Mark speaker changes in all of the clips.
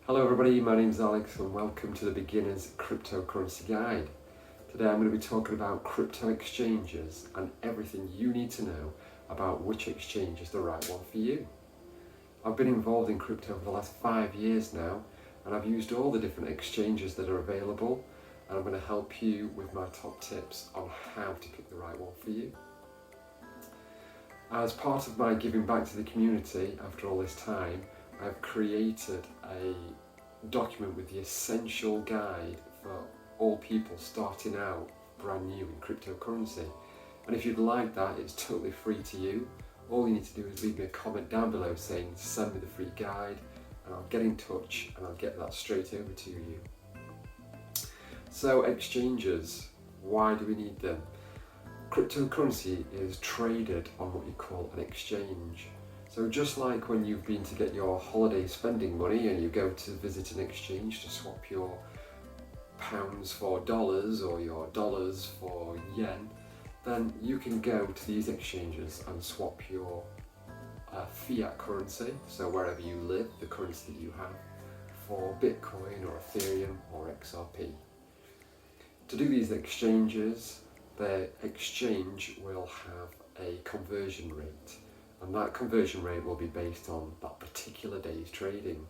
Speaker 1: Hello everybody, my name is Alex and welcome to the Beginner's Cryptocurrency Guide. Today I'm going to be talking about crypto exchanges and everything you need to know about which exchange is the right one for you. I've been involved in crypto for the last 5 years now, and I've used all the different exchanges that are available, and I'm going to help you with my top tips on how to pick the right one for you. As part of my giving back to the community after all this time, I've created a document with the essential guide for all people starting out brand new in cryptocurrency. And if you'd like that, it's totally free to you. All you need to do is leave me a comment down below saying send me the free guide, and I'll get in touch and I'll get that straight over to you. So exchanges, why do we need them? Cryptocurrency is traded on what you call an exchange. So just like when you've been to get your holiday spending money and you go to visit an exchange to swap your pounds for dollars or your dollars for yen, then you can go to these exchanges and swap your fiat currency, so wherever you live, the currency that you have, for Bitcoin or Ethereum or XRP. To do these exchanges, the exchange will have a conversion rate, and that conversion rate will be based on that particular day's trading.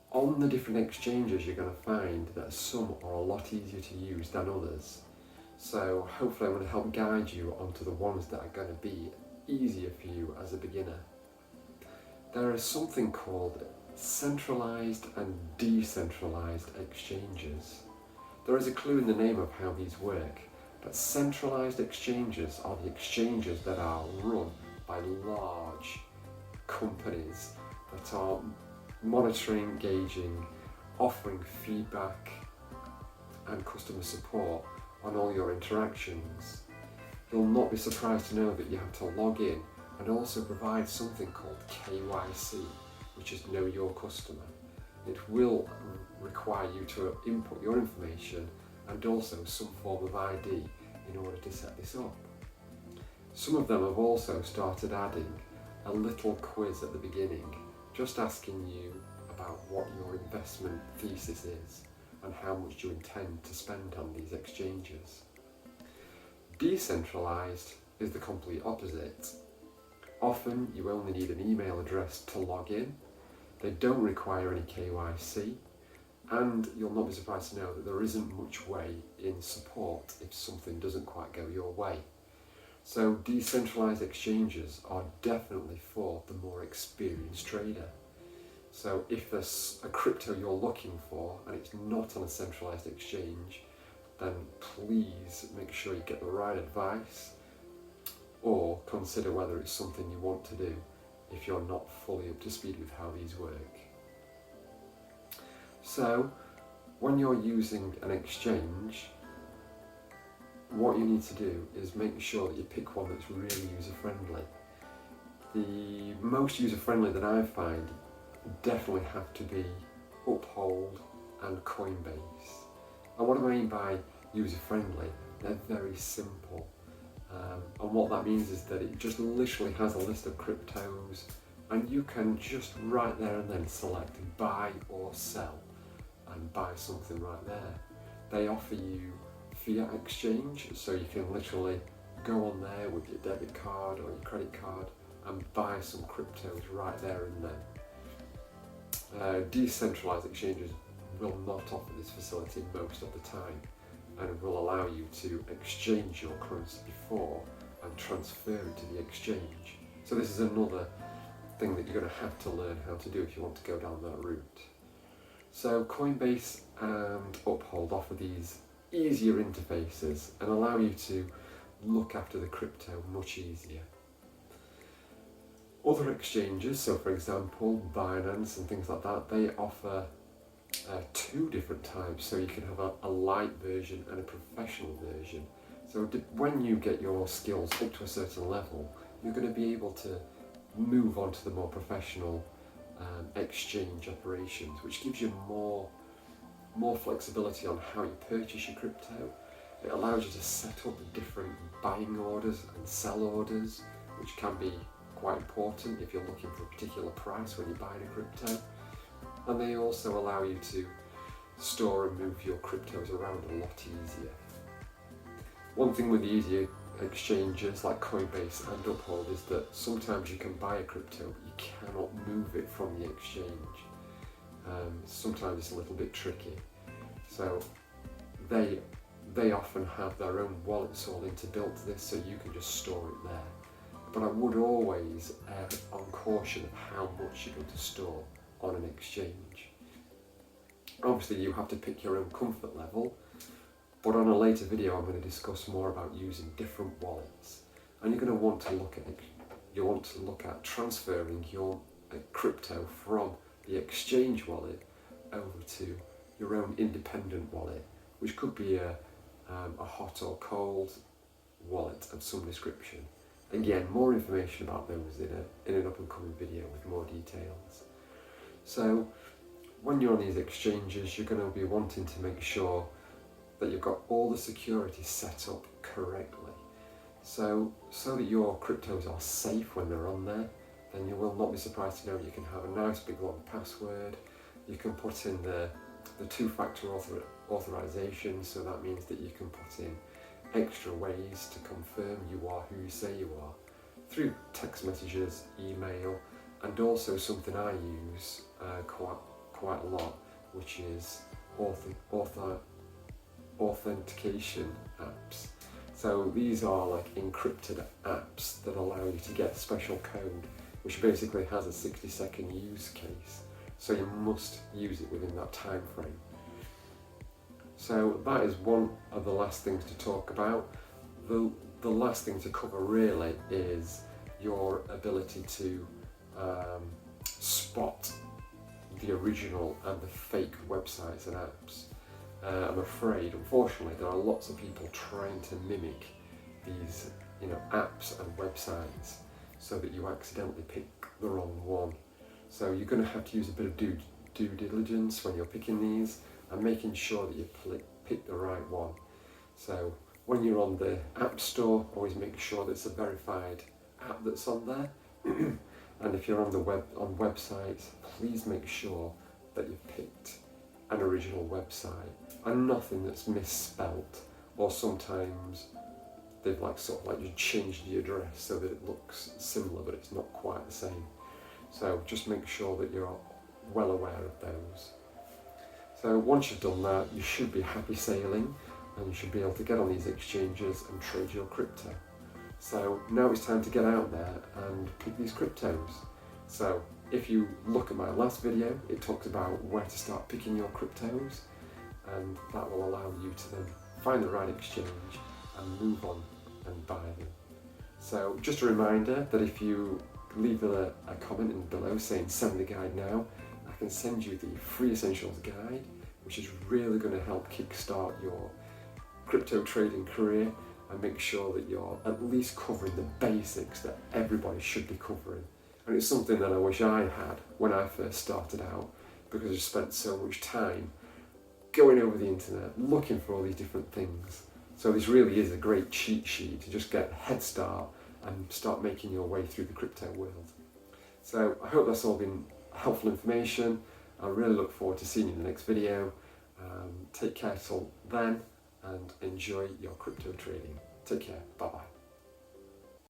Speaker 1: On the different exchanges, you're going to find that some are a lot easier to use than others. So hopefully I'm going to help guide you onto the ones that are going to be easier for you as a beginner. There is something called centralized and decentralized exchanges. There is a clue in the name of how these work. But centralized exchanges are the exchanges that are run by large companies that are monitoring, gauging, offering feedback and customer support on all your interactions. You'll not be surprised to know that you have to log in and also provide something called KYC, which is Know Your Customer. It will require you to input your information and also some form of ID in order to set this up. Some of them have also started adding a little quiz at the beginning, just asking you about what your investment thesis is and how much you intend to spend on these exchanges. Decentralized is the complete opposite. Often you only need an email address to log in. They don't require any KYC. And you'll not be surprised to know that there isn't much way in support if something doesn't quite go your way. So decentralized exchanges are definitely for the more experienced trader. So if there's a crypto you're looking for and it's not on a centralized exchange, then please make sure you get the right advice, or consider whether it's something you want to do if you're not fully up to speed with how these work. So, when you're using an exchange, what you need to do is make sure that you pick one that's really user-friendly. The most user-friendly that I find definitely have to be Uphold and Coinbase. And what I mean by user-friendly, they're very simple. And what that means is that it just literally has a list of cryptos, and you can just right there and then select buy or sell and buy something right there. They offer you fiat exchange, so you can literally go on there with your debit card or your credit card and buy some cryptos right there and then. Decentralized exchanges will not offer this facility most of the time, and will allow you to exchange your currency before and transfer it to the exchange. So this is another thing that you're going to have to learn how to do if you want to go down that route. So Coinbase and Uphold offer these easier interfaces and allow you to look after the crypto much easier. Other exchanges, so for example Binance and things like that, they offer two different types, so you can have a light version and a professional version. So when you get your skills up to a certain level, you're going to be able to move on to the more professional exchange operations, which gives you more flexibility on how you purchase your crypto. It allows you to set up different buying orders and sell orders, which can be quite important if you're looking for a particular price when you're buying a crypto. and they also allow you to store and move your cryptos around a lot easier. One thing with the easier exchanges like Coinbase and Uphold is that sometimes you can buy a crypto but you cannot move it from the exchange. Sometimes it's a little bit tricky. So they often have their own wallets all inbuilt to this, so you can just store it there. But I would always err on caution of how much you're going to store on an exchange. Obviously you have to pick your own comfort level, but on a later video I'm going to discuss more about using different wallets, and you're going to want to look at transferring your crypto from the exchange wallet over to your own independent wallet, which could be a hot or cold wallet of some description. Again, more information about those in an up and coming video with more details. So when you're on these exchanges, you're going to be wanting to make sure that you've got all the security set up correctly. So that your cryptos are safe when they're on there, then you will not be surprised to know you can have a nice big long password. You can put in the two-factor authorization, so that means that you can put in extra ways to confirm you are who you say you are through text messages, email, and also something I use quite a lot, which is authentication apps. So these are like encrypted apps that allow you to get special code, which basically has a 60-second use case. So you must use it within that time frame. So that is one of the last things to talk about. The last thing to cover really is your ability to spot the original and the fake websites and apps. I'm afraid, unfortunately, there are lots of people trying to mimic these, apps and websites, so that you accidentally pick the wrong one. So you're going to have to use a bit of due diligence when you're picking these, and making sure that you pick the right one. So when you're on the App Store, always make sure that it's a verified app that's on there. And if you're on websites, please make sure that you've picked an original website and nothing that's misspelt, or sometimes they've just changed the address so that it looks similar but it's not quite the same. So just make sure that you're well aware of those. So once you've done that, you should be happy sailing, and you should be able to get on these exchanges and trade your crypto. So now it's time to get out there and pick these cryptos. So if you look at my last video, it talks about where to start picking your cryptos, and that will allow you to then find the right exchange and move on and buy them. So just a reminder that if you leave a comment in below saying send the guide now, I can send you the free essentials guide, which is really going to help kickstart your crypto trading career and make sure that you're at least covering the basics that everybody should be covering. And it's something that I wish I had when I first started out, because I spent so much time going over the internet looking for all these different things. So this really is a great cheat sheet to just get a head start and start making your way through the crypto world. So I hope that's all been helpful information. I really look forward to seeing you in the next video. Take care till then, and enjoy your crypto trading. Take care. Bye bye.